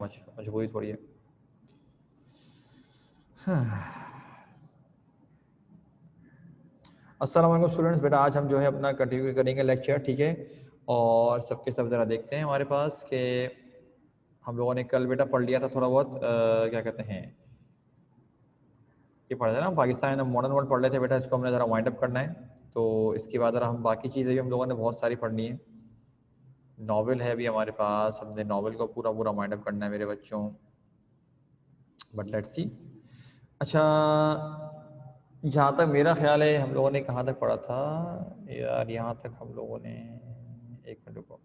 مجبوری تھوڑی ہے. السلام علیکم اسٹوڈنٹس. بیٹا آج ہم جو ہے اپنا کنٹینیو کریں گے لیکچر, ٹھیک ہے, اور سب کے سب ذرا دیکھتے ہیں ہمارے پاس کہ ہم لوگوں نے کل بیٹا پڑھ لیا تھا تھوڑا بہت کیا کہتے ہیں یہ پڑھا تھا نا پاکستان میں ماڈرن ورلڈ پڑھ لیتے بیٹا, اس کو ہم نے ذرا وائنڈ اپ کرنا ہے. تو اس کے بعد ذرا ہم باقی چیزیں بھی ہم لوگوں نے بہت ساری پڑھنی ہے. ناول ہے بھی ہمارے پاس, ہم نے ناول کو پورا وائنڈ اپ کرنا ہے میرے بچوں, بٹ لیٹس سی. اچھا جہاں تک میرا خیال ہے ہم لوگوں نے کہاں تک پڑھا تھا یار, یہاں تک ہم لوگوں نے, ایک منٹ رکو,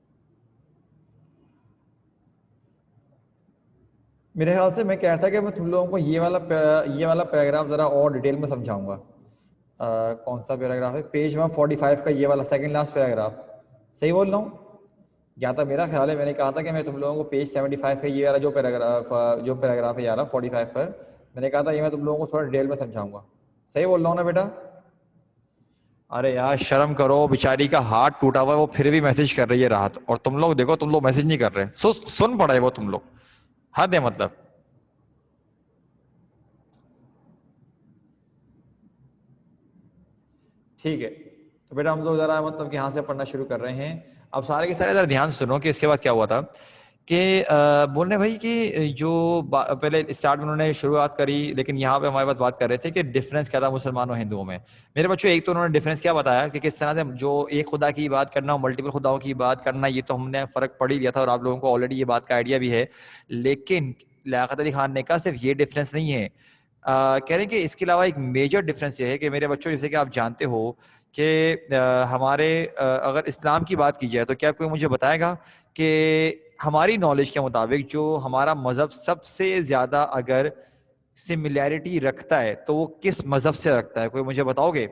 میرے خیال سے میں کہہ رہا تھا کہ میں تم لوگوں کو یہ والا پیراگراف ذرا اور ڈیٹیل میں سمجھاؤں گا. کون سا پیراگراف ہے؟ پیج 145 کا یہ والا سیکنڈ لاسٹ پیراگراف. صحیح بول رہا ہوں؟ جہاں تک میرا خیال ہے میں نے کہا تھا کہ میں تم لوگوں کو پیج 75 پہ یہ والا جو پیراگراف ہے یار 45 پر, میں نے کہا تھا یہ میں تم لوگوں کو تھوڑا ڈیٹیل میں سمجھاؤں گا. صحیح بول رہا ہوں نا بیٹا؟ ارے یار شرم کرو, بیچاری کا ہاتھ ٹوٹا ہوا ہے, وہ پھر بھی میسج کر رہی ہے راحت, اور تم لوگ دیکھو تم لوگ میسج نہیں کر رہے. سن پڑے وہ تم لوگ, حد ہے مطلب. ٹھیک ہے تو بیٹا ہم لوگ ذرا مطلب کہ یہاں سے پڑھنا شروع کر رہے ہیں. اب سارے کے سارے ذرا دھیان سے سنو کہ اس کے بعد کیا ہوا تھا کہ بول رہے بھائی کہ جو پہلے اسٹارٹ میں انہوں نے شروعات کری, لیکن یہاں پہ ہمارے پاس بات کر رہے تھے کہ ڈفرینس کیا تھا مسلمانوں اور ہندوؤں میں. میرے بچوں ایک تو انہوں نے ڈفرینس کیا بتایا کہ کس طرح سے جو ایک خدا کی بات کرنا اور ملٹیپل خداؤں کی بات کرنا, یہ تو ہم نے فرق پڑھ ہی لیا تھا اور آپ لوگوں کو آلریڈی یہ بات کا آئیڈیا بھی ہے. لیکن لیاقت علی خان نے کہا صرف یہ ڈفرینس نہیں ہے, کہہ رہے ہیں کہ اس کے علاوہ ایک میجر ڈفرینس یہ ہے کہ میرے بچوں جیسے کہ آپ جانتے ہو کہ ہمارے اگر اسلام کی بات کی جائے تو کیا کوئی مجھے بتائے گا کہ ہماری نالج کے مطابق جو ہمارا مذہب سب سے زیادہ اگر سملیرٹی رکھتا ہے تو وہ کس مذہب سے رکھتا ہے؟ کوئی مجھے بتاؤ گے؟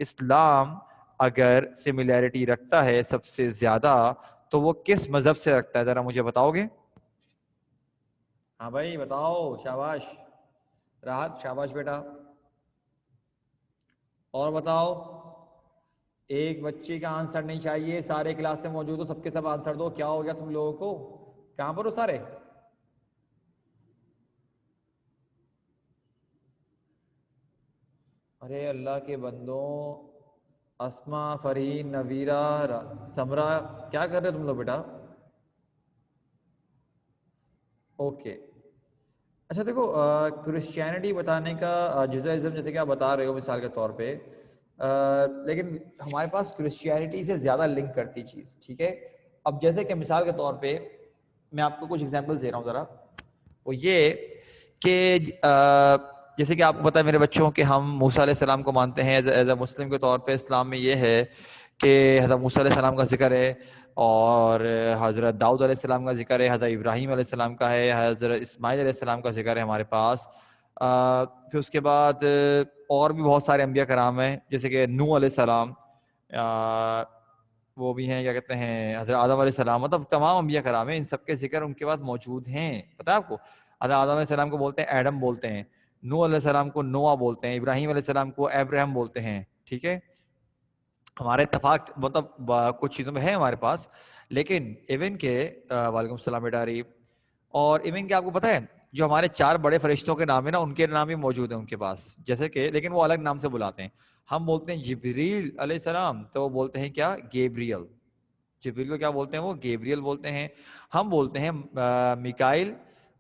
اسلام اگر سملیرٹی رکھتا ہے سب سے زیادہ تو وہ کس مذہب سے رکھتا ہے؟ ذرا مجھے بتاؤ گے. ہاں بھائی بتاؤ, شاباش راحت, شاباش بیٹا, اور بتاؤ. ایک بچے کا آنسر نہیں چاہیے, سارے کلاس سے موجود ہو, سب کے سب آنسر دو. کیا ہو گیا تم لوگوں کو؟ کہاں پر ہو سارے؟ ارے اللہ کے بندوں, اسما, فرین, نویرہ, سمرا, کیا کر رہے تم لوگ بیٹا؟ اوکے اچھا دیکھو, کرسچینٹی بتانے کا جوزائزم جیسے کہ آپ بتا رہے ہو مثال کے طور پہ, لیکن ہمارے پاس کرسچینٹی سے زیادہ لنک کرتی چیز, ٹھیک ہے. اب جیسے کہ مثال کے طور پہ میں آپ کو کچھ ایگزامپل دے رہا ہوں ذرا, وہ یہ کہ جیسے کہ آپ کو پتا ہے میرے بچوں کہ ہم موسیٰ علیہ السلام کو مانتے ہیں ایز اے مسلم کے طور پہ. اسلام میں یہ ہے کہ حضرت موسیٰ علیہ السلام کا ذکر ہے, اور حضرت داؤد علیہ السلام کا ذکر ہے, حضرت ابراہیم علیہ السلام کا ہے, حضرت اسماعیل علیہ السلام کا ذکر ہے ہمارے پاس. پھر اس کے بعد اور بھی بہت سارے انبیاء کرام ہیں, جیسے کہ نوح علیہ السلام, وہ بھی ہیں, کیا کہتے ہیں, حضرت آدم علیہ السلام, مطلب تمام انبیاء کرام ہیں, ان سب کے ذکر ان کے پاس موجود ہیں. پتہ ہے آپ کو, حضرت آدم علیہ السلام کو بولتے ہیں ایڈم بولتے ہیں, نوح علیہ السلام کو نوح بولتے ہیں, ابراہیم علیہ السلام کو ابراہیم بولتے ہیں. ٹھیک ہے, ہمارے اتفاق مطلب کچھ چیزوں میں ہے ہمارے پاس, لیکن ایون کے وعلیکم السلام بیٹا عریب, اور ایون کہ آپ کو پتہ ہے جو ہمارے 4 بڑے فرشتوں کے نام ہیں نا, ان کے نام بھی موجود ہیں ان کے پاس, جیسے کہ, لیکن وہ الگ نام سے بلاتے ہیں. ہم بولتے ہیں جبریل علیہ السلام, تو وہ بولتے ہیں کیا؟ گیبریل. جبریل کو کیا بولتے ہیں؟ وہ گیبریل بولتے ہیں. ہم بولتے ہیں میکائل,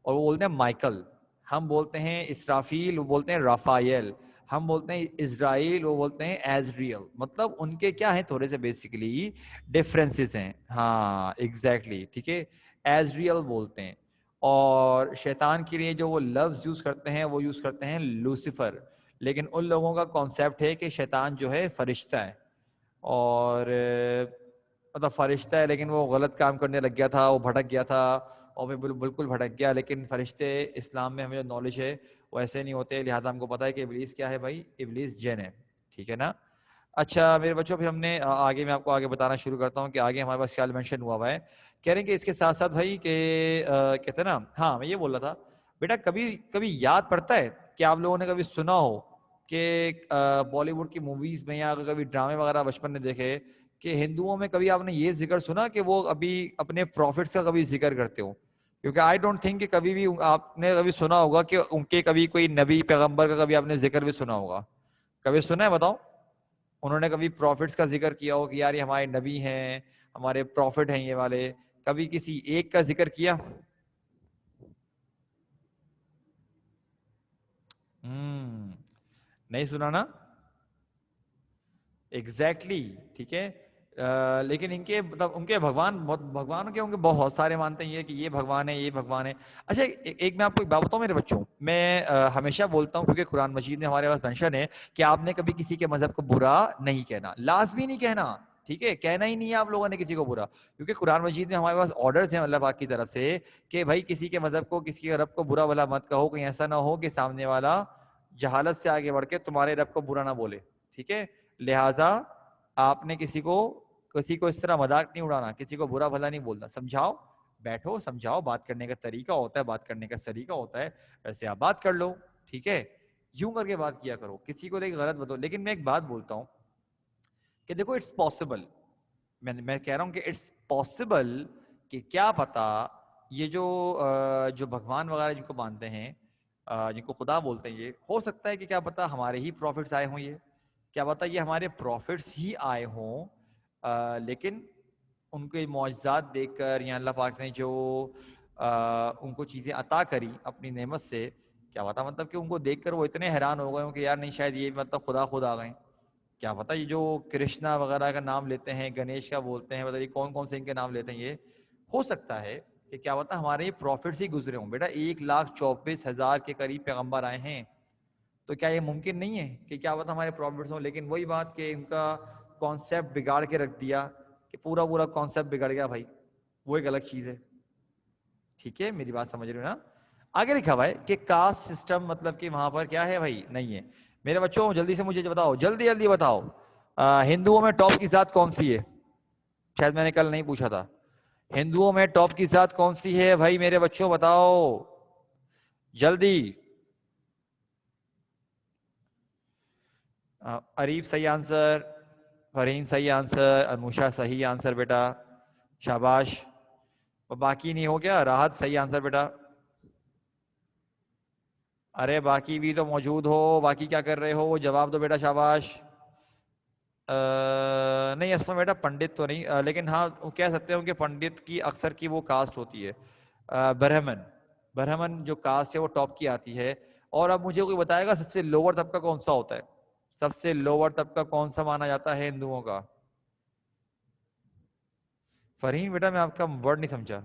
اور وہ بولتے ہیں مائیکل. ہم بولتے ہیں اسرافیل, وہ بولتے ہیں رافائیل. ہم بولتے ہیں اسرائیل, وہ بولتے ہیں ایزریل. مطلب ان کے کیا ہیں, تھوڑے سے بیسیکلی ڈفرینسز ہیں. ہاں ایگزیکٹلی, ٹھیک ہے, ایزریل بولتے ہیں. اور شیطان کے لیے جو وہ لفظ یوز کرتے ہیں وہ یوز کرتے ہیں لوسیفر, لیکن ان لوگوں کا کانسیپٹ ہے کہ شیطان جو ہے فرشتہ ہے, اور مطلب فرشتہ ہے لیکن وہ غلط کام کرنے لگ گیا تھا, وہ بھٹک گیا تھا, اور پھر بالکل بھٹک گیا. لیکن فرشتے اسلام میں ہمیں جو نالج ہے وہ ایسے نہیں ہوتے, لہٰذا ہم کو پتا ہے کہ ابلیس کیا ہے بھائی, ابلیس جن ہے. ٹھیک ہے نا. اچھا میرے بچوں, پھر ہم نے آگے, میں آپ کو آگے بتانا شروع کرتا ہوں کہ آگے ہمارے پاس کیا مینشن ہوا ہے. کہہ رہے ہیں کہ اس کے ساتھ ساتھ بھائی کہ کہتے ہیں نا, ہاں میں یہ بول رہا تھا بیٹا, کبھی یاد پڑتا ہے کہ آپ لوگوں نے کبھی سنا ہو کہ بالی ووڈ کی موویز میں یا کبھی ڈرامے وغیرہ بچپن میں دیکھے کہ ہندوؤں میں کبھی آپ نے یہ ذکر سنا کہ وہ ابھی اپنے پروفٹس کا کبھی ذکر کرتے ہو, کیونکہ آئی ڈونٹ تھنک کہ کبھی بھی آپ نے کبھی سنا ہوگا کہ ان کے کبھی کوئی نبی پیغمبر کا کبھی آپ نے ذکر بھی سنا ہوگا. کبھی سنا ہے بتاؤ؟ انہوں نے کبھی پروفٹس کا ذکر کیا ہو کہ یار یہ ہمارے نبی ہیں, ہمارے پروفٹ ہیں یہ والے؟ کبھی کسی ایک کا ذکر کیا؟ نہیں سنا نا؟ ایگزیکٹلی, ٹھیک ہے. لیکن ان کے مطلب ان کے بھگوان کے بہت سارے مانتے ہیں کہ یہ بھگوان ہے, یہ بھگوان ہے. اچھا ایک میں آپ کو ایک بات بتاؤں میرے بچوں, میں ہمیشہ بولتا ہوں کیونکہ قرآن مجید میں ہمارے پاس مینشن ہے کہ آپ نے کبھی کسی کے مذہب کو برا نہیں کہنا, لازمی نہیں کہنا, ٹھیک ہے, کہنا ہی نہیں ہے آپ لوگوں نے کسی کو برا, کیونکہ قرآن مجید میں ہمارے پاس آرڈرز ہیں اللہ پاک کی طرف سے کہ بھائی کسی کے مذہب کو, کسی کے رب کو برا بھلا مت کہو, کہیں ایسا نہ ہو کہ سامنے والا جہالت سے آگے بڑھ کے تمہارے رب کو برا نہ بولے, ٹھیک ہے. لہٰذا آپ نے کسی کو اس طرح مذاق نہیں اڑانا, کسی کو برا بھلا نہیں بولنا. سمجھاؤ, بیٹھو سمجھاؤ, بات کرنے کا طریقہ ہوتا ہے, بات کرنے کا سلیقہ ہوتا ہے, ویسے آپ بات کر لو, ٹھیک ہے, یوں کر کے بات کیا کرو, کسی کو لیکن غلط بتاؤ. لیکن میں ایک بات بولتا ہوں کہ دیکھو اٹس پاسبل, میں کہہ رہا ہوں کہ اٹس پاسبل کہ کیا پتا یہ جو بھگوان وغیرہ جن کو مانتے ہیں, جن کو خدا بولتے ہیں, یہ ہو سکتا ہے کہ کیا پتا ہمارے ہی پروفٹس آئے ہوں, یہ کیا پتا یہ ہمارے پروفٹس ہی آئے ہوں, لیکن ان کے معجزات دیکھ کر یا اللہ پاک نے جو ان کو چیزیں عطا کری اپنی نعمت سے, کیا پتا مطلب کہ ان کو دیکھ کر وہ اتنے حیران ہو گئے ہوں کہ یار نہیں شاید یہ مطلب خدا آ گئے. کیا پتا یہ جو کرشنا وغیرہ کا نام لیتے ہیں, گنیش کا بولتے ہیں, بتائیے کون کون سے ان کے نام لیتے ہیں, یہ ہو سکتا ہے کہ کیا پتا ہمارے یہ پروفٹس ہی گزرے ہوں. بیٹا 1,24,000 کے قریب پیغمبر آئے ہیں, تو کیا یہ ممکن نہیں ہے کہ کیا پتا ہمارے پروفٹس ہوں؟ لیکن وہی بات کہ ان کا کانسیپٹ بگاڑ کے رکھ دیا کہ پورا کانسیپٹ بگڑ گیا بھائی, وہ ایک الگ چیز ہے, ٹھیک ہے, میری بات سمجھ رہے ہو نا. آگے لکھا ہوا ہے کہ کاسٹ سسٹم مطلب کہ وہاں پر کیا ہے بھائی, نہیں ہے. میرے بچوں جلدی سے مجھے بتاؤ, جلدی بتاؤ, ہندوؤں میں ٹاپ کی ذات کون سی ہے؟ شاید میں نے کل نہیں پوچھا تھا. ہندوؤں میں ٹاپ کی ذات کون سی ہے بھائی میرے بچوں, بتاؤ جلدی. عریف صحیح آنسر, فرین صحیح آنسر, انوشا صحیح آنسر بیٹا, شاباش. باقی نہیں ہو گیا؟ راحت صحیح آنسر بیٹا. ارے باقی بھی تو موجود ہو, باقی کیا کر رہے ہو, وہ جواب دو بیٹا, شاباش. نہیں اصل میں بیٹا پنڈت تو نہیں, لیکن ہاں کہہ سکتے ہوں کہ پنڈت کی اکثر کی وہ کاسٹ ہوتی ہے برہمن جو کاسٹ ہے وہ ٹاپ کی آتی ہے. اور اب مجھے کوئی بتائے گا سب سے لوور طبقہ کون سا ہوتا ہے؟ سب سے لوور طبقہ کون سا مانا جاتا ہے ہندوؤں کا؟ فرحین بیٹا میں آپ کا ورڈ نہیں سمجھا.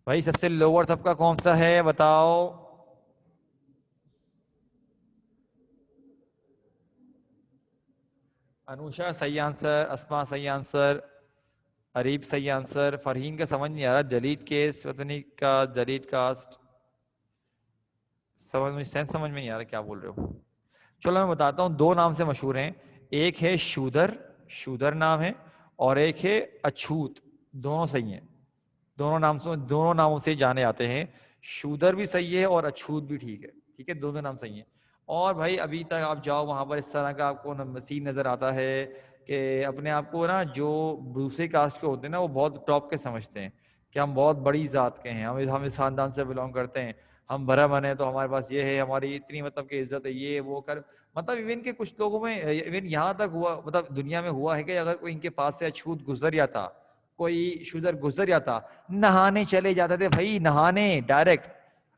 بھائی سب سے لوور طبقہ کون سا ہے بتاؤ؟ انوشا صحیح آنسر, اسما صحیح آنسر, عریب صحیح آنسر. فرحین کا سمجھ نہیں آ رہا, دلت کیس وطنی کا دلت کاسٹ, سمجھ میں نہیں آ رہا کیا بول رہے ہو. چلو میں بتاتا ہوں, دو نام سے مشہور ہیں, ایک ہے شودر نام ہے, اور ایک ہے اچھوت. دونوں صحیح ہیں, دونوں ناموں سے جانے جاتے ہیں. شودر بھی صحیح ہے اور اچھوت بھی ٹھیک ہے, ٹھیک ہے, دونوں نام صحیح ہیں. اور بھائی ابھی تک آپ جاؤ وہاں پر اس طرح کا آپ کو سین نظر آتا ہے کہ اپنے آپ کو نا جو دوسری کاسٹ کے ہوتے ہیں نا وہ بہت ٹاپ کے سمجھتے ہیں کہ ہم بہت بڑی ذات کے ہیں, ہم اس خاندان سے بلونگ کرتے ہیں, ہم برہمن ہیں تو ہمارے پاس یہ ہے, ہماری اتنی مطلب کہ عزت ہے, یہ وہ کر. مطلب ایون کے کچھ لوگوں میں ایون یہاں تک ہوا, مطلب دنیا میں ہوا ہے کہ اگر کوئی ان کے پاس سے اچھوت گزر جاتا, کوئی شودر گزر جاتا, نہانے چلے جاتے تھے بھائی, نہانے ڈائریکٹ.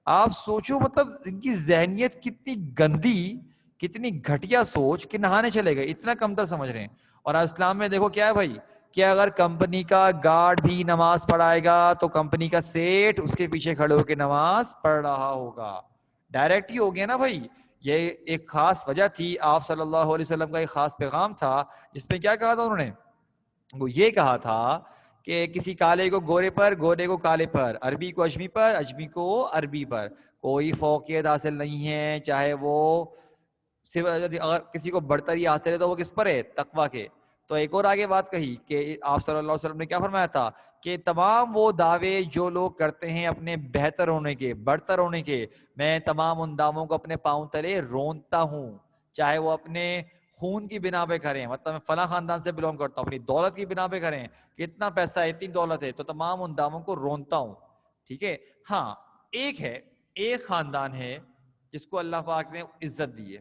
آپ سوچو مطلب ان کی ذہنیت کتنی گندی, کتنی گھٹیا سوچ کہ نہانے چلے گئے, اتنا کمتر سمجھ رہے ہیں. اور اسلام میں دیکھو کیا ہے بھائی, کہ اگر کمپنی کا گارڈ بھی نماز پڑھائے گا تو کمپنی کا سیٹ اس کے پیچھے کھڑے ہو کے نماز پڑھ رہا ہوگا. ڈائریکٹ ہی ہو گیا نا بھائی. یہ ایک خاص وجہ تھی, آپ صلی اللہ علیہ وسلم کا ایک خاص پیغام تھا جس میں کیا کہا تھا انہوں نے, وہ یہ کہا تھا کہ کسی کالے کو گورے پر, گورے کو کالے پر, عربی کو اجمی پر, اجمی کو عربی پر کوئی فوقیت حاصل نہیں ہے, چاہے وہ صرف اگر کسی کو برتری حاصل ہے تو وہ کس پر ہے, تقویٰ کے. تو ایک اور آگے بات کہی کہ آپ صلی اللہ علیہ وسلم نے کیا فرمایا تھا کہ تمام وہ دعوے جو لوگ کرتے ہیں اپنے بہتر ہونے کے, برتر ہونے کے, میں تمام ان دعووں کو اپنے پاؤں تلے رونتا ہوں, چاہے وہ اپنے خون کی بنا پہ کریں، مطلب میں فلاں خاندان سے بلونگ کرتا ہوں، اپنی دولت کی بنا پہ کریں کہ اتنا پیسہ ہے، اتنی دولت ہے، تو تمام ان داموں کو رونتا ہوں. ٹھیک ہے. ہاں ایک خاندان ہے جس کو اللہ پاک نے عزت دی ہے،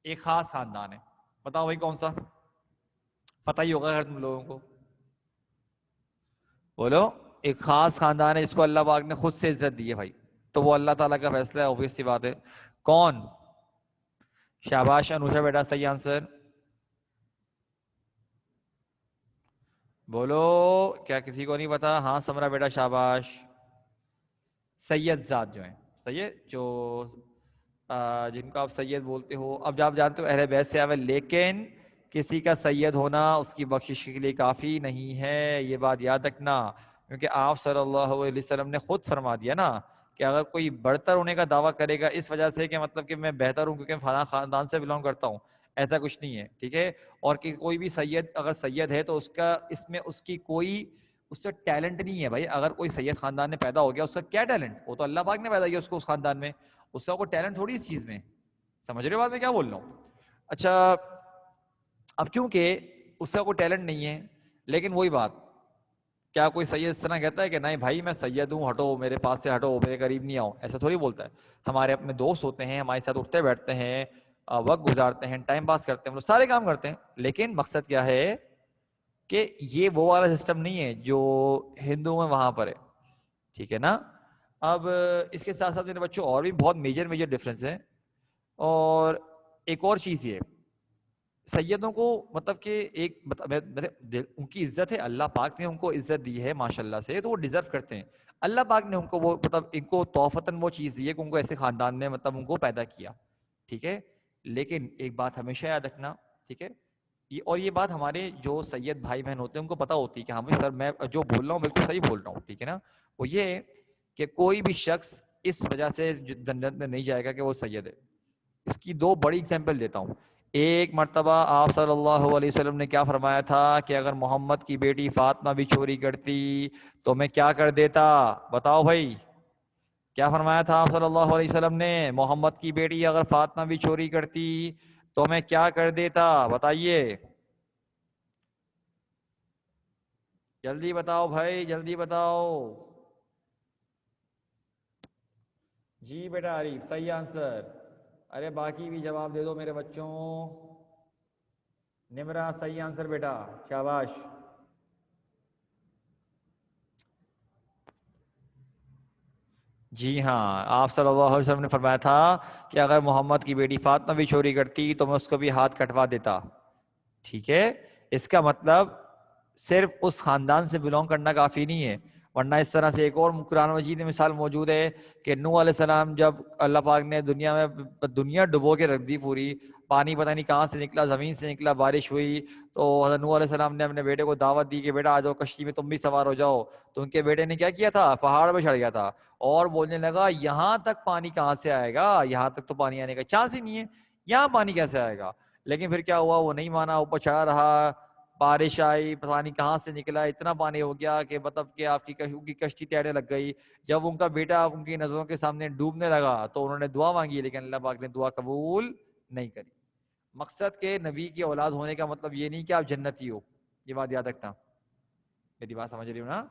ایک خاص خاندان ہے. بتاؤ بھائی کون سا؟ پتہ ہی ہوگا تم لوگوں کو. بولو. ایک خاص خاندان ہے جس کو اللہ پاک نے خود سے عزت دی ہے بھائی، تو وہ اللہ تعالیٰ کا فیصلہ ہے، اوبویس سی بات ہے. کون؟ شاباش انوشا بیٹا، صحیح آنسر. بولو. کیا کسی کو نہیں پتا؟ ہاں سمرا بیٹا شاباش. سید ذات جو ہیں، سید جو جن کو آپ سید بولتے ہو، اب آپ جانتے ہو اہل بیت سے آوے، لیکن کسی کا سید ہونا اس کی بخشش کے لیے کافی نہیں ہے، یہ بات یاد رکھنا. کیونکہ آپ صلی اللہ علیہ وسلم نے خود فرما دیا نا کہ اگر کوئی برتر ہونے کا دعویٰ کرے گا اس وجہ سے کہ مطلب کہ میں بہتر ہوں کیونکہ میں فلاں خاندان سے بلونگ کرتا ہوں، ایسا کچھ نہیں ہے. ٹھیک ہے. اور کہ کوئی بھی سید اگر سید ہے تو اس میں اس کی کوئی اس سے ٹیلنٹ نہیں ہے بھائی. اگر کوئی سید خاندان میں پیدا ہو گیا، اس کا کیا ٹیلنٹ؟ وہ تو اللہ پاک نے پیدا کیا اس کو اس خاندان میں، اس کا کوئی ٹیلنٹ تھوڑی اس چیز میں. سمجھ رہے ہو بات میں کیا بول رہا ہوں؟ اچھا اب کیونکہ اس کا کوئی ٹیلنٹ نہیں ہے، لیکن وہی بات، کیا کوئی سید اس طرح کہتا ہے کہ نہیں بھائی میں سید ہوں، ہٹو میرے پاس سے ہٹو، میرے قریب نہیں آؤ؟ ایسا تھوڑی بولتا ہے. ہمارے اپنے دوست ہوتے ہیں، ہمارے ساتھ اٹھتے بیٹھتے ہیں، وقت گزارتے ہیں، ٹائم پاس کرتے ہیں، ہم لوگ سارے کام کرتے ہیں، لیکن مقصد کیا ہے کہ یہ وہ والا سسٹم نہیں ہے جو ہندوؤں میں وہاں پر ہے. ٹھیک ہے نا. اب اس کے ساتھ ساتھ میرے بچوں اور بھی بہت میجر ڈفرینس ہیں. اور ایک اور چیز یہ، سیدوں کو مطلب کہ ایک ان کی عزت ہے، اللہ پاک نے ان کو عزت دی ہے ماشاءاللہ سے، تو وہ ڈیزرو کرتے ہیں. اللہ پاک نے ان کو وہ مطلب ان کو توفتاً وہ چیز دی ہے کہ ان کو ایسے خاندان میں مطلب ان کو پیدا کیا. ٹھیک ہے. لیکن ایک بات ہمیشہ یاد رکھنا، ٹھیک ہے، اور یہ بات ہمارے جو سید بھائی بہن ہوتے ہیں ان کو پتہ ہوتی ہے کہ ہاں بھائی سر میں جو بول رہا ہوں بالکل صحیح بول رہا ہوں. ٹھیک ہے نا. وہ یہ کہ کوئی بھی شخص اس وجہ سے جنت میں نہیں جائے گا کہ وہ سید ہے. اس کی دو بڑی اگزامپل دیتا ہوں. ایک مرتبہ آپ صلی اللہ علیہ وسلم نے کیا فرمایا تھا کہ اگر محمد کی بیٹی فاطمہ بھی چوری کرتی تو میں کیا کر دیتا؟ بتاؤ بھائی کیا فرمایا تھا آپ صلی اللہ علیہ وسلم نے؟ محمد کی بیٹی اگر فاطمہ بھی چوری کرتی تو میں کیا کر دیتا؟ بتائیے جلدی بتاؤ بھائی، جلدی بتاؤ. جی بیٹا عریف صحیح آنسر. ارے باقی بھی جواب دے دو میرے بچوں. نمرا صحیح آنسر بیٹا شاباش. جی ہاں آپ صلی اللہ علیہ وسلم نے فرمایا تھا کہ اگر محمد کی بیٹی فاطمہ بھی چوری کرتی تو میں اس کو بھی ہاتھ کٹوا دیتا. ٹھیک ہے. اس کا مطلب صرف اس خاندان سے بلونگ کرنا کافی نہیں ہے، ورنہ اس طرح سے ایک اور قرآن مجید میں مثال موجود ہے کہ نوح علیہ السلام جب اللہ پاک نے دنیا ڈبو کے رکھ دی پوری، پانی پتہ نہیں کہاں سے نکلا، زمین سے نکلا، بارش ہوئی، تو حضرت نوح علیہ السلام نے اپنے بیٹے کو دعوت دی کہ بیٹا آ جاؤ کشتی میں تم بھی سوار ہو جاؤ. تو ان کے بیٹے نے کیا کیا تھا؟ پہاڑ پہ چڑھ گیا تھا اور بولنے لگا یہاں تک پانی کہاں سے آئے گا، یہاں تک تو پانی آنے کا چانس ہی نہیں ہے، یہاں پانی کیسے آئے گا؟ لیکن پھر کیا ہوا؟ وہ نہیں مانا، اوپر چڑھا رہا، بارش آئی، پانی کہاں سے نکلا، اتنا پانی ہو گیا کہ مطلب کہ آپ کی کشتی تیرنے لگ گئی. جب ان کا بیٹا ان کی نظروں کے سامنے ڈوبنے لگا تو انہوں نے دعا مانگی، لیکن اللہ پاک نے دعا قبول نہیں کری. مقصد کہ نبی کی اولاد ہونے کا مطلب یہ نہیں کہ آپ جنتی ہو، یہ بات یاد رکھنا. میری بات سمجھ رہی ہو نا؟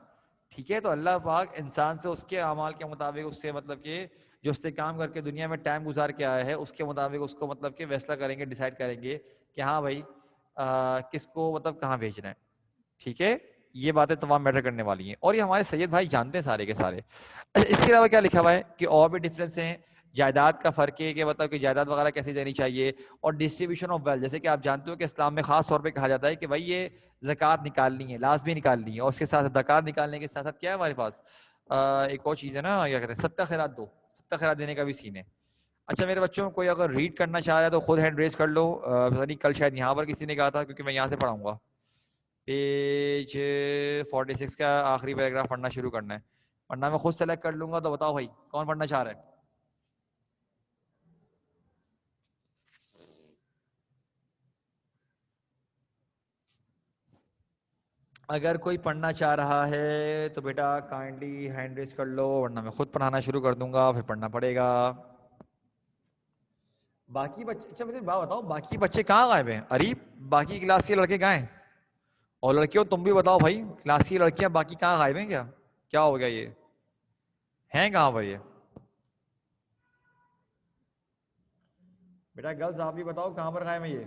ٹھیک ہے. تو اللہ پاک انسان سے اس کے اعمال کے مطابق، اس سے مطلب کہ جو اس سے کام کر کے دنیا میں ٹائم گزار کے آیا ہے اس کے مطابق اس کو مطلب کہ فیصلہ کریں گے، ڈیسائیڈ کریں گے کہ ہاں بھائی کس کو مطلب کہاں بھیجنا ہے. ٹھیک ہے. یہ باتیں تمام میٹر کرنے والی ہیں اور یہ ہمارے سید بھائی جانتے ہیں سارے کے سارے. اس کے علاوہ کیا لکھا ہوا ہے کہ اور بھی ڈفرینس ہیں. جائیداد کا فرق ہے کہ مطلب کہ جائیداد وغیرہ کیسے دینی چاہیے، اور ڈسٹریبیوشن آف ویلتھ، جیسے کہ آپ جانتے ہو کہ اسلام میں خاص طور پہ کہا جاتا ہے کہ بھائی یہ زکوٰۃ نکالنی ہے، لازمی نکالنی ہے، اور اس کے ساتھ زکوٰۃ نکالنے کے ساتھ ساتھ کیا ہے ہمارے پاس ایک اور چیز ہے نا، کیا کہتے ہیں، صدقہ خیرات دو، صدقہ خیرات دینے کا بھی سین ہے. اچھا میرے بچوں کوئی اگر ریڈ کرنا چاہ رہا ہے تو خود ہینڈ ریز کر لو. پتہ نہیں کل شاید یہاں پر کسی نے کہا تھا کیونکہ میں یہاں سے پڑھاؤں گا. پیج 46 کا آخری پیراگراف پڑھنا شروع کرنا ہے، ورنہ میں خود سلیکٹ کر لوں گا. تو بتاؤ بھائی کون پڑھنا چاہ رہا ہے؟ اگر کوئی پڑھنا چاہ رہا ہے تو بیٹا کائنڈلی ہینڈ ریز کر لو، ورنہ میں خود پڑھانا شروع کر دوں گا، پھر پڑھنا پڑے گا. باقی بچے, اچھا مجھے بات بتاؤ, باقی بچے کہاں غائب ہیں؟ اریب, باقی کلاس کے لڑکے کہاں ہیں؟ اور لڑکیوں تم بھی بتاؤ بھائی, کلاس کی لڑکیاں باقی کہاں غائب ہیں؟ کیا ہو گیا, یہ ہیں کہاں پر یہ؟ بیٹا گرلز آپ بھی بتاؤ کہاں پر غائب ہیں یہ؟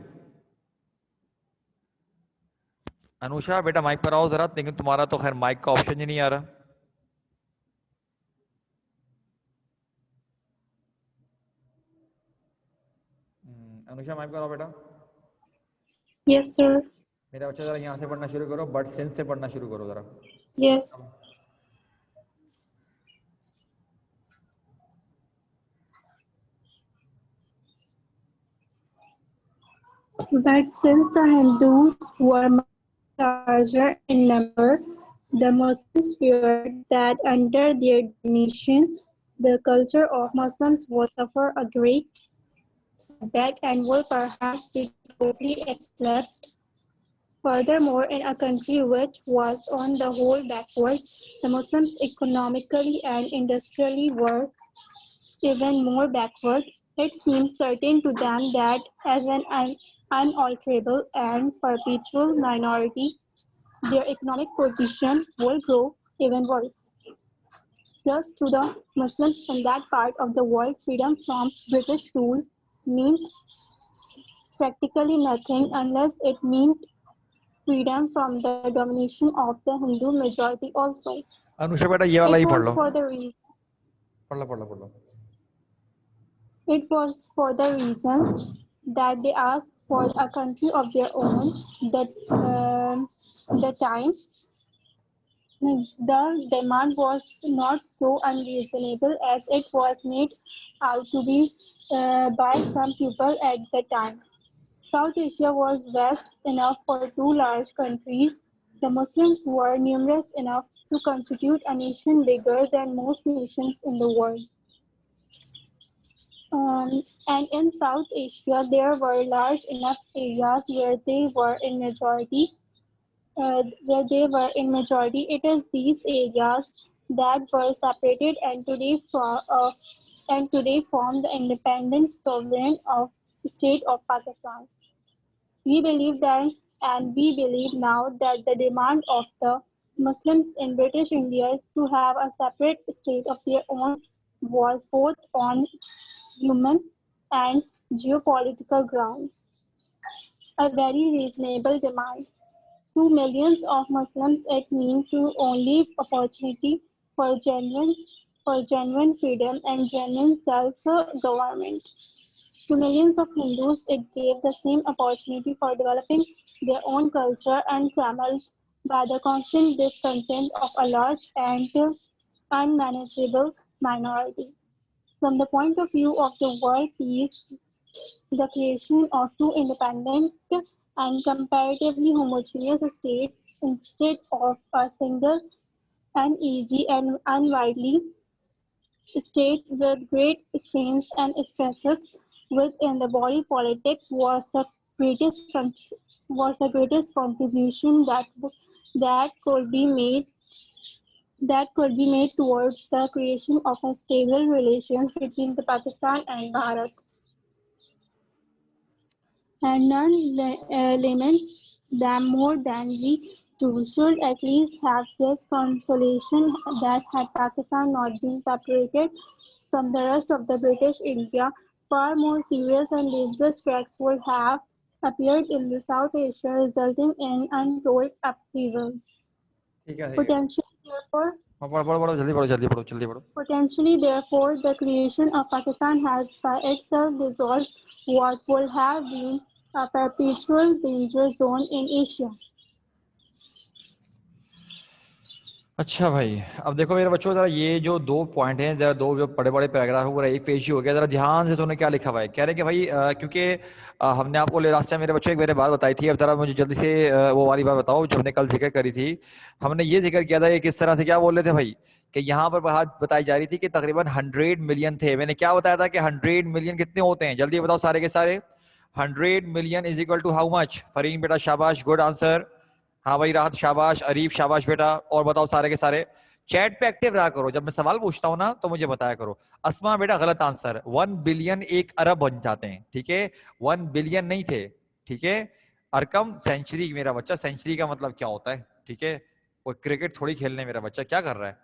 انوشا بیٹا مائک پر آؤ ذرا, لیکن تمہارا تو خیر مائک کا آپشن ہی نہیں آ رہا. انوشا مائک پر آؤ بیٹا. Yes, sir. میرا بچہ ذرا یہاں سے پڑھنا شروع کرو, بٹ سینس سے پڑھنا شروع کرو ذرا. Yes. But since the Hindus were much larger in number, the Muslims feared that under their domination, the culture of Muslims would suffer a great setback and would perhaps be totally eclipsed. Furthermore, in a country which was on the whole backward, the Muslims economically and industrially were even more backward. It seemed certain to them that as an unalterable and perpetual minority, their economic position will grow even worse. Thus, to the Muslims in that part of the world, freedom from British rule meant practically nothing unless it meant freedom from the domination of the Hindu majority also. Anusha بیٹا یہ والا It ہی پڑھ was love. for the reason پڑھ لو. It was for the reason that they asked for a country of their own. The time the demand was not so unreasonable as it was made out to be by some people at the time. South Asia was vast enough for two large countries. The Muslims were numerous enough to constitute a nation bigger than most nations in the world. And in South Asia, there were large enough areas where they were in majority. It is these areas that were separated and today form the independent sovereign of state of Pakistan. We believe then and we believe now that the demand of the Muslims in British India to have a separate state of their own was both on human and geopolitical grounds a very reasonable demand. To millions of Muslims, it means the only opportunity for genuine freedom and genuine self-government. To millions of Hindus, it gave the same opportunity for developing their own culture untrammeled by the constant discontent of a large and unmanageable minority. From the point of view of the world peace, the creation of two independent and comparatively homogeneous states instead of a single uneasy and unwieldy state with great strains and stresses within the body politic was the greatest contribution that could be made towards the creation of a stable relations between the Pakistan and Bharat. And none laments them more than we do. Should at least have this consolation that had Pakistan not been separated from the rest of the British India, far more serious and dangerous cracks would have appeared in the South Asia, resulting in untold upheavals. Potentially, therefore, the creation of Pakistan has by itself dissolved what would have been a perpetual danger zone in Asia. اچھا بھائی, اب دیکھو میرے بچوں ذرا یہ جو دو point ہیں, ذرا دو جو بڑے بڑے پیراگراف پورا ایک پیج ہی ہو گیا, ذرا دھیان سے انہوں نے کیا لکھا ہوا ہے. کہہ رہے کہ بھائی کیونکہ ہم نے آپ کو لاسٹ ٹائم میرے بچوں ایک میرے بات بتائی تھی, اب ذرا مجھے جلدی سے وہ والی بات بتاؤ جو ہم نے کل ذکر کری تھی. ہم نے یہ ذکر کیا تھا کہ کس طرح سے کیا بول رہے تھے بھائی, کہ یہاں پر بات بتائی جا رہی تھی کہ تقریباً 100 ملین تھے. میں نے کیا بتایا تھا کہ 100 ملین کتنے ہوتے ہیں, جلدی بتاؤ سارے کے سارے. 100 million is equal to how much? فرین بیٹا شاباش, گڈ آنسر. ہاں بھائی راحت شاباش, اریب شاباش بیٹا, اور بتاؤ سارے کے سارے. چیٹ پہ ایکٹیو رہا کرو, جب میں سوال پوچھتا ہوں نا تو مجھے بتایا کرو. اسما بیٹا غلط آنسر, 1 بلین 1 ارب بن جاتے ہیں, ٹھیک ہے, 1 بلین نہیں تھے, ٹھیک ہے. ارکم سینچری, میرا بچہ سینچری کا مطلب کیا ہوتا ہے, ٹھیک ہے, کوئی کرکٹ تھوڑی کھیلنے میرا بچہ کیا کر رہا ہے.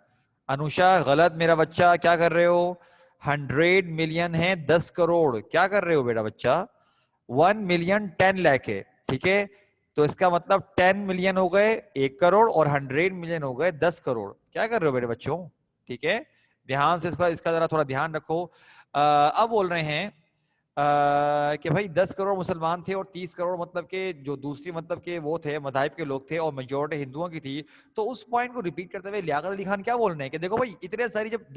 انوشا غلط میرا بچہ, کیا کر رہے ہو, 100 ملین ہے 10 کروڑ, کیا کر رہے ہو بیٹا بچہ, 1 ملین 10 لاکھ ہے, ٹھیک ہے. تو اس کا مطلب 10 ملین ہو گئے 1 کروڑ اور 100 ملین ہو گئے 10 کروڑ. کیا کر رہے ہو میرے بچوں, ٹھیک ہے, دھیان سے اس کا ذرا تھوڑا دھیان رکھو. اب بول رہے ہیں کہ بھائی 10 کروڑ مسلمان تھے اور 30 کروڑ مطلب کہ جو دوسری مطلب کہ وہ تھے مذاہب کے لوگ تھے اور میجورٹی ہندوؤں کی تھی. تو اس پوائنٹ کو ریپیٹ کرتے ہوئے لیاقت علی خان کیا بول رہے ہیں کہ دیکھو بھائی اتنے ساری جب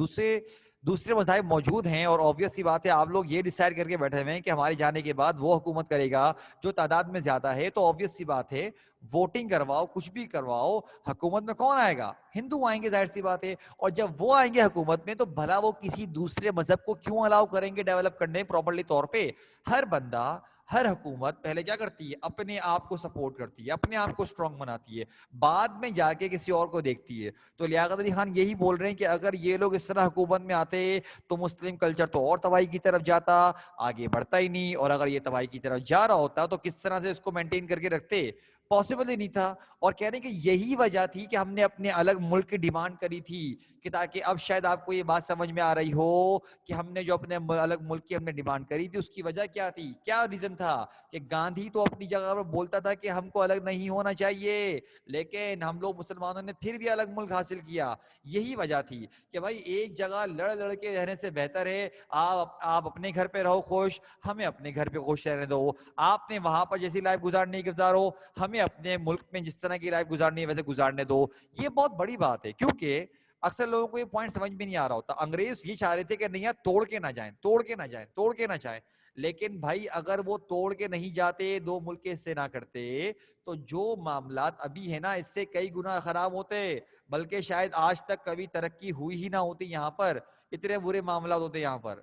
دوسرے مذاہب موجود ہیں اور obvious سی بات ہے آپ لوگ یہ ڈیسائیڈ کر کے بیٹھے ہوئے ہیں کہ ہمارے جانے کے بعد وہ حکومت کرے گا جو تعداد میں زیادہ ہے, تو obvious سی بات ہے ووٹنگ کرواؤ کچھ بھی کرواؤ, حکومت میں کون آئے گا, ہندو آئیں گے, ظاہر سی بات ہے. اور جب وہ آئیں گے حکومت میں تو بھلا وہ کسی دوسرے مذہب کو کیوں الاؤ کریں گے ڈیولپ کرنے پراپرلی طور پہ. ہر بندہ ہر حکومت پہلے کیا کرتی ہے, اپنے آپ کو سپورٹ کرتی ہے, اپنے آپ کو اسٹرانگ بناتی ہے, بعد میں جا کے کسی اور کو دیکھتی ہے. تو لیاقت علی خان یہی بول رہے ہیں کہ اگر یہ لوگ اس طرح حکومت میں آتے تو مسلم کلچر تو اور تباہی کی طرف جاتا, آگے بڑھتا ہی نہیں, اور اگر یہ تباہی کی طرف جا رہا ہوتا تو کس طرح سے اس کو مینٹین کر کے رکھتے, پاسبل ہی نہیں تھا. اور کہہ رہے ہیں کہ یہی وجہ تھی کہ ہم نے اپنے الگ ملک کی ڈیمانڈ کری تھی, کہ تاکہ اب شاید آپ کو یہ بات سمجھ میں آ رہی ہو کہ ہم نے جو اپنے الگ ملک کی ہم نے ڈیمانڈ کری تھی اس کی وجہ کیا تھی, کیا ریزن تھا. کہ گاندھی تو اپنی جگہ پر بولتا تھا کہ ہم کو الگ نہیں ہونا چاہیے, لیکن ہم لوگ مسلمانوں نے پھر بھی الگ ملک حاصل کیا. یہی وجہ تھی کہ بھائی ایک جگہ لڑ لڑ کے رہنے سے بہتر ہے آپ اپنے گھر پہ رہو خوش, ہمیں اپنے گھر پہ خوش رہنے دو. آپ نے وہاں پر جیسی لائف گزارنے کی گزارو, ہمیں اپنے ملک میں جس طرح کی لائف گزارنی ہے ویسے گزارنے دو. یہ بہت بڑی بات ہے, کیونکہ اکثر لوگوں کو یہ پوائنٹ سمجھ میں نہیں آ رہا ہوتا. انگریز یہ چاہ رہے تھے کہ نہیں یار توڑ کے نہ جائیں, توڑ کے نہ جائیں, توڑ کے نہ جائیں. لیکن بھائی اگر وہ توڑ کے نہیں جاتے, دو ملک کے حصے نہ کرتے, تو جو معاملات ابھی ہیں نا اس سے کئی گنا خراب ہوتے, بلکہ شاید آج تک کبھی ترقی ہوئی ہی نہ ہوتی یہاں پر, اتنے برے معاملات ہوتے یہاں پر.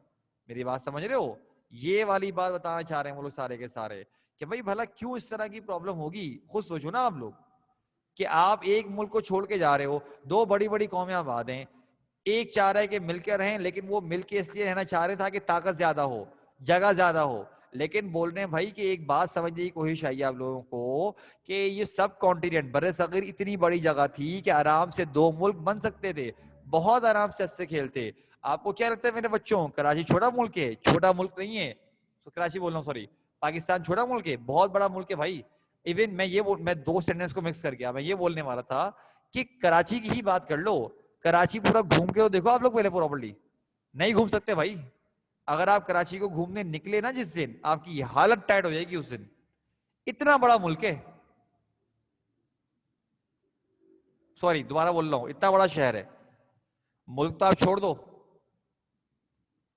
میری بات سمجھ رہے ہو, یہ والی بات بتانا چاہ رہے ہیں وہ لوگ سارے کے سارے, کہ بھائی بھلا کیوں اس طرح کی پرابلم ہوگی. خود سوچو نا آپ لوگ کہ آپ ایک ملک کو چھوڑ کے جا رہے ہو, دو بڑی بڑی قومیں آباد ہیں, ایک چاہ رہا ہے کہ مل کے رہیں, لیکن وہ مل کے اس لیے رہنا چاہ رہے تھا کہ طاقت زیادہ ہو, جگہ زیادہ ہو. لیکن بول رہے ہیں بھائی کہ ایک بات سمجھنے کی کوشش آئی آپ لوگوں کو کہ یہ سب کانٹیننٹ بر صغیر اتنی بڑی جگہ تھی کہ آرام سے دو ملک بن سکتے تھے, بہت آرام سے ہنستے کھیلتے. آپ کو کیا لگتا ہے میرے بچوں, کراچی چھوٹا ملک ہے, چھوٹا ملک نہیں ہے, کراچی بول رہا ہوں سوری, پاکستان چھوٹا ملک ہے, بہت بڑا ملک ہے بھائی. ایون میں دو سینٹینس کو مکس کر گیا, میں یہ بولنے والا تھا کہ کراچی کی ہی بات کر لو, کراچی پورا گھوم کے تو دیکھو آپ لوگ پہلے پراپرلی, نہیں گھوم سکتے بھائی. اگر آپ کراچی کو گھومنے نکلے نا جس دن, آپ کی حالت ٹائٹ ہو جائے گی اس دن. اتنا بڑا ملک ہے, سوری دوبارہ بول رہا ہوں, اتنا بڑا شہر ہے. ملک تو آپ چھوڑ دو,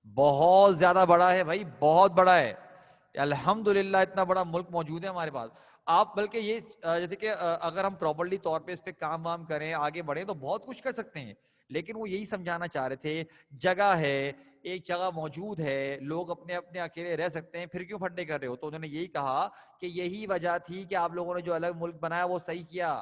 بہت زیادہ بڑا ہے بھائی, بہت بڑا ہے. الحمدللہ اتنا بڑا ملک موجود ہے ہمارے پاس. آپ بلکہ یہ جیسے کہ اگر ہم پراپرلی طور پہ اس پہ کام وام کریں, آگے بڑھیں, تو بہت کچھ کر سکتے ہیں. لیکن وہ یہی سمجھانا چاہ رہے تھے جگہ ہے, ایک جگہ موجود ہے, لوگ اپنے اپنے اکیلے رہ سکتے ہیں, پھر کیوں پھڈے کر رہے ہو. تو انہوں نے یہی کہا کہ یہی وجہ تھی کہ آپ لوگوں نے جو الگ ملک بنایا وہ صحیح کیا.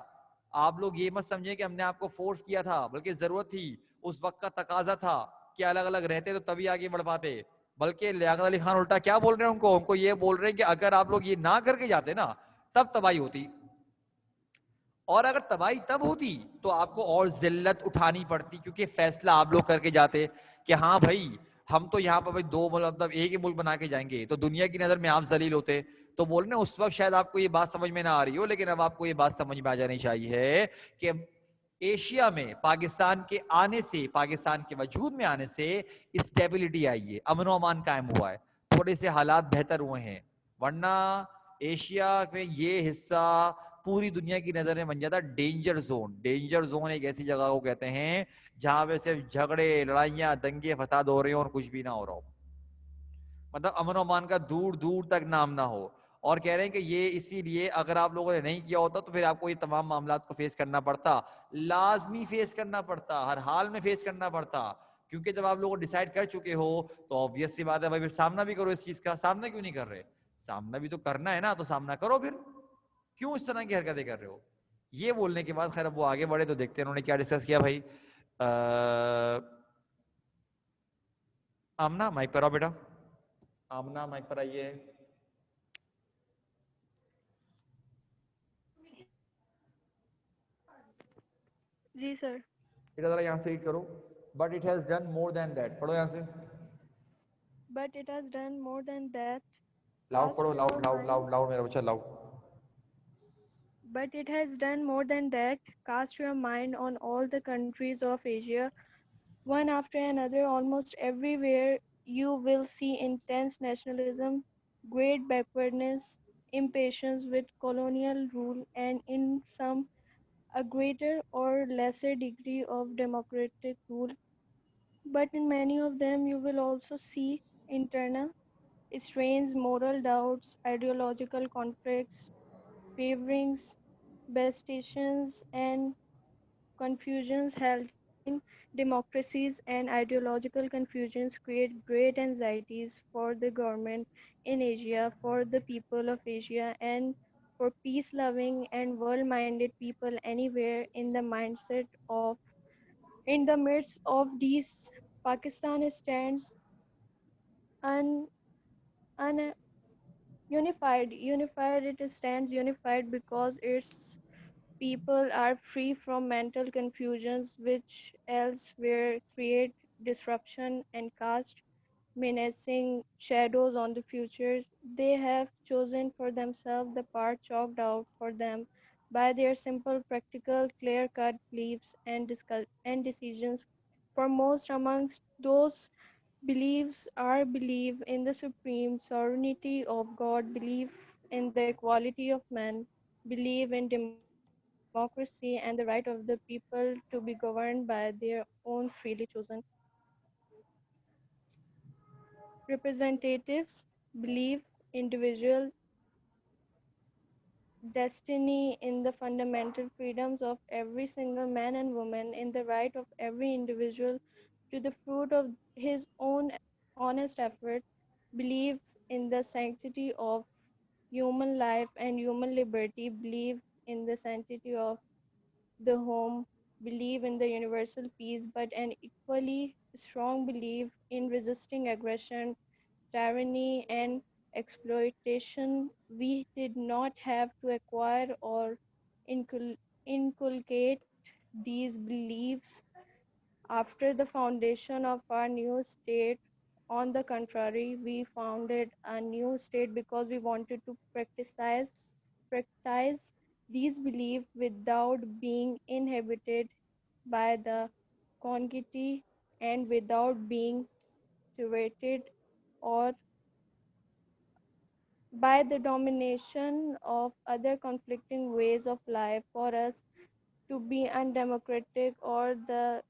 آپ لوگ یہ مت سمجھیں کہ ہم نے آپ کو فورس کیا تھا, بلکہ ضرورت تھی, اس وقت کا تقاضا تھا کہ الگ الگ رہتے تو تبھی آگے بڑھ پاتے. بلکہ لیاقت علی خان الٹا کیا بول رہے ہیں ان کو یہ بول رہے ہیں کہ اگر آپ لوگ یہ نہ کر کے جاتے نا تب تباہی ہوتی, اور اگر تباہی تب ہوتی تو آپ کو اور ذلت اٹھانی پڑتی, کیونکہ فیصلہ آپ لوگ کر کے جاتے کہ ہاں بھائی ہم تو یہاں پر دو مطلب ایک ہی ملک بنا کے جائیں گے, تو دنیا کی نظر میں آپ ذلیل ہوتے. تو بول رہے ہیں اس وقت شاید آپ کو یہ بات سمجھ میں نہ آ رہی ہو, لیکن اب آپ کو یہ بات سمجھ میں آ جانی چاہیے کہ ایشیا میں پاکستان کے آنے سے, پاکستان کے وجود میں آنے سے اسٹیبلٹی آئی ہے, امن و امان قائم ہوا ہے, تھوڑے سے حالات بہتر ہوئے ہیں. ورنہ ایشیا میں یہ حصہ پوری دنیا کی نظر میں بن جاتا ڈینجر زون. ڈینجر زون ایک ایسی جگہ کو کہتے ہیں جہاں پہ صرف جھگڑے, لڑائیاں, دنگے فساد ہو رہے ہوں اور کچھ بھی نہ ہو رہا ہو, مطلب امن و امان کا دور دور تک نام نہ ہو. اور کہہ رہے ہیں کہ یہ اسی لیے اگر آپ لوگوں نے نہیں کیا ہوتا تو پھر آپ کو یہ تمام معاملات کو فیس کرنا پڑتا, لازمی فیس کرنا پڑتا, ہر حال میں فیس کرنا پڑتا. کیونکہ جب آپ لوگ ڈیسائیڈ کر چکے ہو تو obvious سی بات ہے بھائی پھر سامنا بھی کرو اس چیز کا. سامنا کیوں نہیں کر رہے, سامنا بھی تو کرنا ہے نا, تو سامنا کرو پھر, کیوں اس طرح کی حرکتیں کر رہے ہو. یہ بولنے کے بعد خیر اب وہ آگے بڑھے تو دیکھتے ہیں انہوں نے کیا ڈسکس کیا. بھائی آمنا مائک پر آؤ بیٹا, آمنا مائک پر آئیے. جی سر. بیٹا ذرا یہاں سے ریڈ کرو. But it has done more than that. پڑھو یہاں سے. But it has done more than that. Loud Cast پڑھو, your loud loud mind. Loud loud میرا بچہ loud. But it has done more than that. Cast your mind on all the countries of Asia. One after another, almost everywhere, you will see intense nationalism, great backwardness, impatience with colonial rule, and in some, a greater or lesser degree of democratic rule. But in many of them, you will also see internal strains, moral doubts, ideological conflicts, waverings, bastions, and confusions held in democracies, and ideological confusions create great anxieties for the government in Asia, for the people of Asia, and for peace-loving and world-minded people anywhere. In the midst of these, Pakistan stands un, un, unified. It stands unified because its people are free from mental confusions which elsewhere create disruption and cast menacing shadows on the future. They have chosen for themselves the path chalked out for them by their simple, practical, clear-cut beliefs and decisions. For most amongst those beliefs are belief in the supreme sovereignty of God, belief in the equality of man, believe in democracy and the right of the people to be governed by their own freely chosen representatives, believe individual destiny, in the fundamental freedoms of every single man and woman, in the right of every individual to the fruit of his own honest effort, believe in the sanctity of human life and human liberty, believe in the sanctity of the home, believe in the universal peace, but an equally strong belief in resisting aggression, tyranny, and exploitation. We did not have to acquire or inculcate these beliefs after the foundation of our new state. On the contrary, we founded a new state because we wanted to practice these beliefs without being inhibited by the congregation and without being thwarted or by the domination of other conflicting ways of life. For us to be undemocratic or the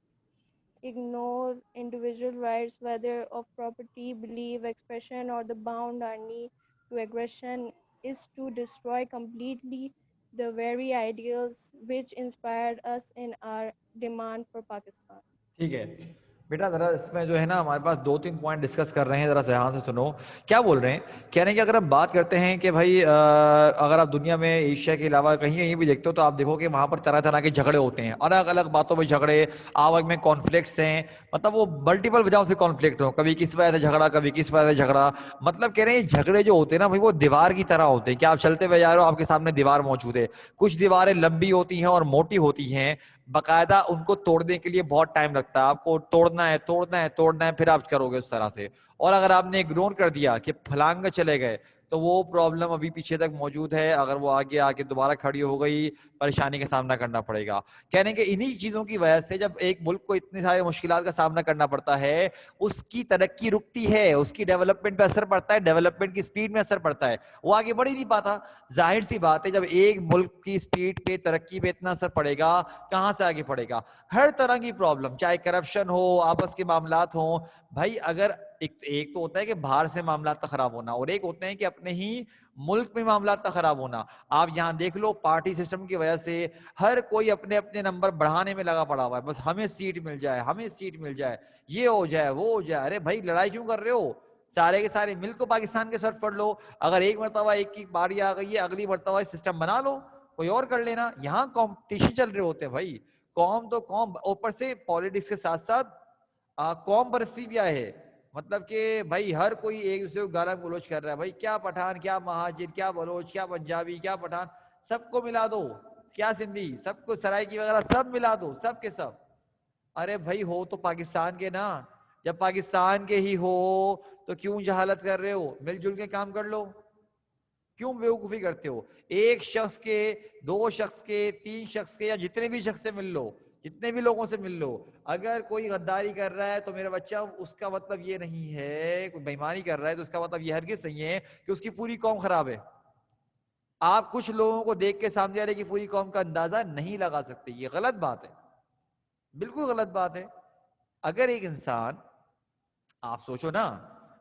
ignore individual rights, whether of property, belief, expression, or the bound our knee to aggression, is to destroy completely the very ideals which inspired us in our demand for Pakistan. ٹھیک ہے بیٹا, ذرا اس میں جو ہے نا ہمارے پاس 2-3 point discuss کر رہے ہیں, ذرا دھیان سے سنو کیا بول رہے ہیں. کہہ رہے ہیں کہ اگر ہم بات کرتے ہیں کہ بھائی اگر آپ دنیا میں ایشیا کے علاوہ کہیں بھی دیکھتے ہو تو آپ دیکھو کہ وہاں پر طرح طرح کے جھگڑے ہوتے ہیں, الگ الگ باتوں میں جھگڑے, آپس میں کانفلکٹس ہیں, مطلب وہ ملٹیپل وجہوں سے کانفلکٹ ہو, کبھی کس وجہ سے جھگڑا, کبھی کس وجہ سے جھگڑا. مطلب کہہ رہے ہیں جھگڑے جو ہوتے ہیں نا بھائی وہ دیوار کی طرح ہوتے ہیں, کہ آپ چلتے ہوئے جا رہے ہو, آپ کے سامنے دیوار موجود ہے. کچھ دیواریں لمبی ہوتی ہیں اور موٹی ہوتی ہیں, باقاعدہ ان کو توڑنے کے لیے بہت ٹائم لگتا ہے, آپ کو توڑنا ہے پھر آپ کرو گے اس طرح سے. اور اگر آپ نے اگنور کر دیا کہ پھلانگ چلے گئے تو وہ پرابلم ابھی پیچھے تک موجود ہے, اگر وہ آگے آ کے دوبارہ کھڑی ہو گئی پریشانی کا سامنا کرنا پڑے گا. کہنے کہ انہی چیزوں کی وجہ سے جب ایک ملک کو اتنی ساری مشکلات کا سامنا کرنا پڑتا ہے, اس کی ترقی رکتی ہے, اس کی ڈیولپمنٹ پہ اثر پڑتا ہے, ڈیولپمنٹ کی سپیڈ میں اثر پڑتا ہے, وہ آگے بڑھ ہی نہیں پاتا. ظاہر سی بات ہے جب ایک ملک کی سپیڈ پہ, ترقی پہ اتنا اثر پڑے گا, کہاں سے آگے پڑے گا. ہر طرح کی پرابلم, چاہے کرپشن ہو, آپس کے معاملات ہوں. بھائی اگر ایک تو ہوتا ہے کہ باہر سے معاملات کا خراب ہونا, اور ایک ہوتے ہیں کہ اپنے ہی ملک میں معاملات کا خراب ہونا. آپ یہاں دیکھ لو پارٹی سسٹم کی وجہ سے ہر کوئی اپنے اپنے نمبر بڑھانے میں لگا پڑا ہوا ہے, بس ہمیں سیٹ مل جائے, ہمیں سیٹ مل جائے, یہ ہو جائے, وہ ہو جائے. ارے بھائی لڑائی کیوں کر رہے ہو, سارے کے سارے مل کو پاکستان کے سر پڑ لو. اگر ایک مرتبہ ایک کی باری آ گئی ہے, اگلی مرتبہ سسٹم بنا لو, کوئی اور کر لینا. یہاں کمپٹیشن چل رہے ہوتے ہیں بھائی, قوم تو قوم، اوپر سے پالیٹکس کے ساتھ ساتھ قوم پرستی بھی آئے ہے. مطلب کہ بھائی ہر کوئی ایک دوسرے کو گالا گلوچ کر رہا ہے. بھائی کیا پٹھان، کیا مہاجر، کیا بلوچ، کیا پنجابی، کیا پٹھان، سب کو ملا دو. کیا سندھی، سب کو سرائکی وغیرہ سب ملا دو، سب کے سب. ارے بھائی ہو تو پاکستان کے نا. جب پاکستان کے ہی ہو تو کیوں جہالت کر رہے ہو؟ مل جل کے کام کر لو. کیوں بیوقوفی کرتے ہو؟ ایک شخص کے، دو شخص کے، تین شخص کے، یا جتنے بھی شخص سے مل لو، جتنے بھی لوگوں سے مل لو، اگر کوئی غداری کر رہا ہے تو میرا بچہ اس کا مطلب یہ نہیں ہے، کوئی بےایمانی کر رہا ہے تو اس کا مطلب یہ ہرگز نہیں ہے کہ اس کی پوری قوم خراب ہے. آپ کچھ لوگوں کو دیکھ کے سامنے آ رہے کہ پوری قوم کا اندازہ نہیں لگا سکتے. یہ غلط بات ہے، بالکل غلط بات ہے. اگر ایک انسان، آپ سوچو نا،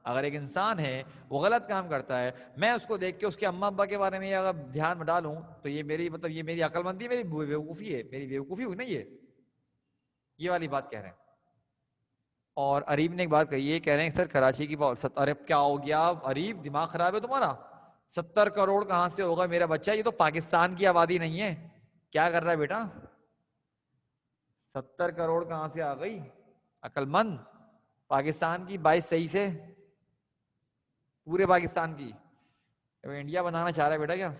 اگر ایک انسان ہے وہ غلط کام کرتا ہے، میں اس کو دیکھ کے اس کے اماں ابا کے بارے میں اگر دھیان میں ڈالوں تو یہ میری مطلب یہ میری عقل مندی ہے، میری بیوقوفی ہے، میری بیوقوفی ہوئی نا. یہ والی بات کہہ رہے ہیں. اور اریب نے ایک بات کہی ہے، کہہ رہے ہیں سر کراچی کی ارے کیا ہو گیا اریب، دماغ خراب ہے تمہارا؟ 70 کروڑ کہاں سے ہوگا میرا بچہ؟ یہ تو پاکستان کی آبادی نہیں ہے. کیا کر رہا ہے بیٹا؟ 70 کروڑ کہاں سے آ گئی؟ عقل مند. پاکستان کی 22 صحیح سے، پورے پاکستان کی. انڈیا بنانا چاہ رہا ہے بیٹا کیا؟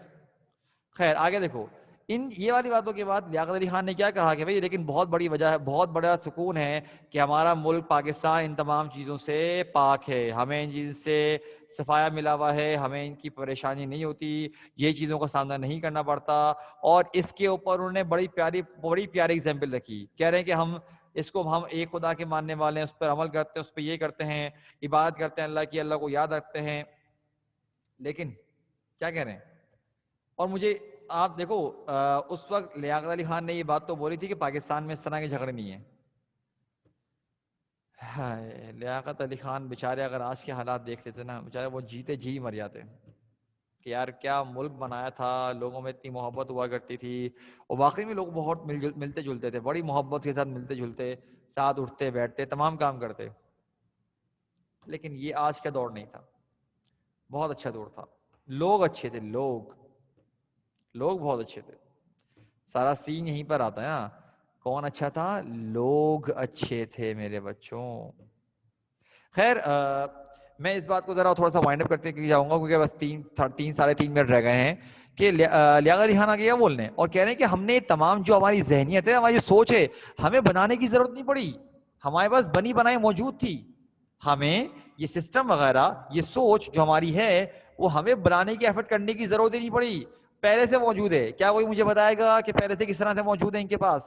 خیر آگے دیکھو. یہ والی باتوں کے بعد لیاقت علی خان نے کیا کہا کہ بھائی لیکن بہت بڑی وجہ ہے، بہت بڑا سکون ہے کہ ہمارا ملک پاکستان ان تمام چیزوں سے پاک ہے، ہمیں ان چیزوں سے صفایا ملا ہوا ہے، ہمیں ان کی پریشانی نہیں ہوتی، یہ چیزوں کا سامنا نہیں کرنا پڑتا. اور اس کے اوپر انہوں نے بڑی پیاری ایگزامپل رکھی. کہہ رہے ہیں کہ ہم اس کو، ہم ایک خدا کے ماننے والے ہیں، اس پر عمل کرتے ہیں، اس پہ یہ کرتے ہیں، عبادت کرتے ہیں اللہ کی، اللہ کو یاد رکھتے ہیں. لیکن کیا کہہ رہے ہیں؟ اور مجھے آپ دیکھو اس وقت لیاقت علی خان نے یہ بات تو بولی تھی کہ پاکستان میں اس طرح کے جھگڑے نہیں ہیں. لیاقت علی خان بیچارے اگر آج کے حالات دیکھ لیتے نا، بیچارے وہ جیتے جی مر جاتے کہ یار کیا ملک بنایا تھا، لوگوں میں اتنی محبت ہوا کرتی تھی، اور واقعی میں لوگ بہت ملتے جلتے تھے، بڑی محبت کے ساتھ ملتے جلتے، ساتھ اٹھتے بیٹھتے، تمام کام کرتے. لیکن یہ آج کا دور نہیں تھا، بہت اچھا دور تھا. لوگ اچھے تھے، لوگ بہت اچھے تھے. سارا سین یہیں پر آتا ہے نا. کون اچھا تھا؟ لوگ اچھے تھے میرے بچوں. خیر میں اس بات کو ذرا تھوڑا سا وائنڈ اپ کرتے جاؤں گا کیونکہ بس 3.5 منٹ رہ گئے ہیں کہ لیاقت علی خان آگے کیا بول رہے ہیں اور کہہ رہے ہیں کہ ہم نے تمام جو ہماری ذہنیت ہے، ہماری سوچ ہے، ہمیں بنانے کی ضرورت نہیں پڑی، ہمارے پاس بنی بنائی موجود تھی. ہمیں یہ سسٹم وغیرہ، یہ سوچ جو ہماری ہے، وہ ہمیں بنانے کی ایفرٹ کرنے کی ضرورت ہی نہیں پڑی، پہلے سے موجود ہے. کیا کوئی مجھے بتائے گا کہ پہلے سے کس طرح سے موجود ہے ان کے پاس؟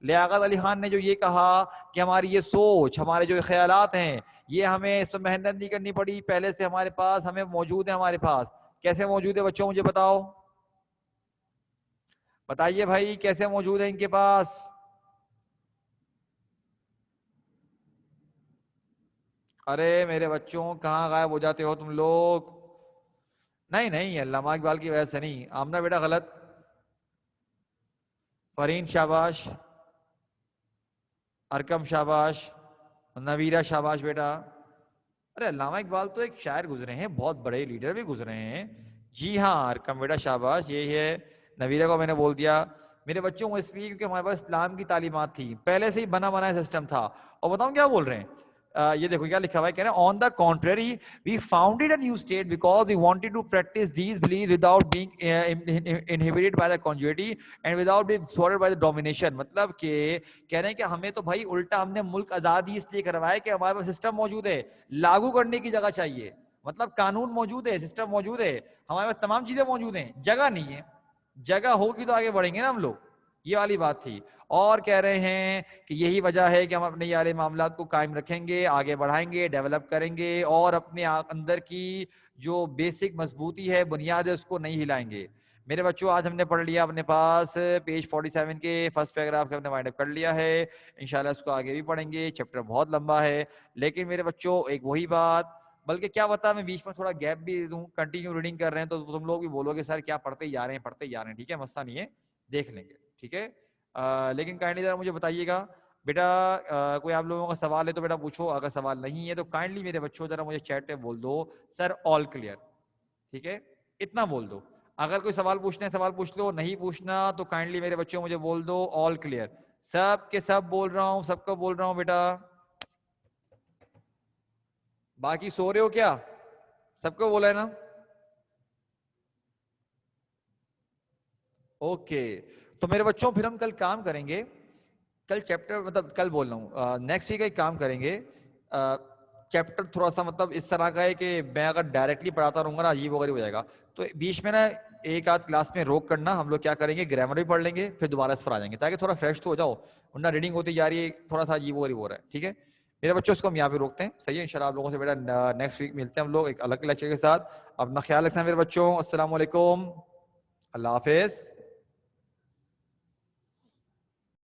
لیاقت علی خان نے جو یہ کہا کہ ہماری یہ سوچ، ہمارے جو خیالات ہیں، یہ ہمیں اس میں محنت نہیں کرنی پڑی، پہلے سے ہمارے پاس، ہمیں موجود ہے ہمارے پاس. کیسے موجود ہے بچوں؟ مجھے بتاؤ، بتائیے بھائی کیسے موجود ہے ان کے پاس؟ ارے میرے بچوں کہاں غائب ہو جاتے ہو تم لوگ؟ نہیں علامہ اقبال کی وجہ سے نہیں. آمنہ بیٹا غلط، فرین شاباش، ارکم شاباش، نویرہ شاباش بیٹا. ارے علامہ اقبال تو ایک شاعر گزرے ہیں، بہت بڑے لیڈر بھی گزرے ہیں. جی ہاں ارکم بیٹا شاباش. یہی ہے نویرہ کو میں نے بول دیا. میرے بچوں کو اس لیے کیونکہ ہمارے پاس اسلام کی تعلیمات تھی، پہلے سے ہی بنا بنایا سسٹم تھا. اور بتاؤں کیا بول رہے ہیں؟ یہ دیکھو کیا لکھا ہوا ہے، کہہ رہے ہیں on the contrary we founded a new state because we wanted to practise these belief without being inhibited by the contiguity and without being thwarted by the domination. مطلب کہ کہہ رہے ہیں کہ ہمیں تو بھائی الٹا ہم نے ملک آزاد ہی اس لیے کروایا کہ ہمارے پاس سسٹم موجود ہے، لاگو کرنے کی جگہ چاہیے. مطلب قانون موجود ہے، سسٹم موجود ہے، ہمارے پاس تمام چیزیں موجود ہیں، جگہ نہیں ہے. جگہ ہوگی تو آگے بڑھیں گے نا ہم لوگ. یہ والی بات تھی. اور کہہ رہے ہیں کہ یہی وجہ ہے کہ ہم اپنے یہ والے معاملات کو قائم رکھیں گے، آگے بڑھائیں گے، ڈیولپ کریں گے، اور اپنے اندر کی جو بیسک مضبوطی ہے، بنیاد ہے، اس کو نہیں ہلائیں گے. میرے بچوں آج ہم نے پڑھ لیا اپنے پاس پیج 47 کے فرسٹ پیراگراف کا ہم نے وائنڈ اپ کر لیا ہے. انشاءاللہ اس کو آگے بھی پڑھیں گے، چیپٹر بہت لمبا ہے. لیکن میرے بچوں ایک وہی بات، بلکہ کیا بتا میں بیچ میں تھوڑا گیپ بھی دوں، کنٹینیو ریڈنگ کر رہے ہیں تو تم لوگ بھی بولو گے سر کیا پڑھتے ہی جا رہے ہیں. ٹھیک ہے مسئلہ نہیں ہے، دیکھ لیں گے. ٹھیک ہے لیکن کائنڈلی ذرا مجھے بتائیے گا بیٹا، کوئی آپ لوگوں کا سوال ہے تو بیٹا پوچھو، اگر سوال نہیں ہے تو کائنڈلی میرے بچوں ذرا مجھے چیٹ پہ بول دو سر آل کلیئر. ٹھیک ہے اتنا بول دو. اگر کوئی سوال پوچھنا ہے سوال پوچھ لو، نہیں پوچھنا تو کائنڈلی میرے بچوں مجھے بول دو آل کلیئر. سب کے سب بول رہا ہوں, سب کو بول رہا ہوں بیٹا. باقی سو رہے ہو کیا؟ سب کو بولا ہے نا؟ اوکے. تو میرے بچوں پھر ہم کل کام کریں گے, کل چیپٹر مطلب کل بول رہا ہوں نیکسٹ ویک ایک کام کریں گے. چیپٹر تھوڑا سا مطلب اس طرح کا ہے کہ میں اگر ڈائریکٹلی پڑھاتا رہوں گا نا عجیب وغیرہ ہو جائے گا, تو بیچ میں نا ایک آدھ کلاس میں روک کرنا, ہم لوگ کیا کریں گے گرامر بھی پڑھ لیں گے, پھر دوبارہ اس پر آ جائیں گے تاکہ تھوڑا فریش تو ہو جاؤ, ورنہ ریڈنگ ہوتی جا رہی ہے تھوڑا سا عجیب وغیرہ ہو رہا ہے. ٹھیک ہے میرے بچوں, اس کو ہم یہاں پہ روکتے ہیں. صحیح ہے, انشاءاللہ آپ لوگوں سے بیٹا نیکسٹ ویک ملتے ہیں ہم لوگ ایک الگ لیکچر کے ساتھ. اپنا خیال رکھنا میرے بچوں. السلام علیکم, اللہ حافظ.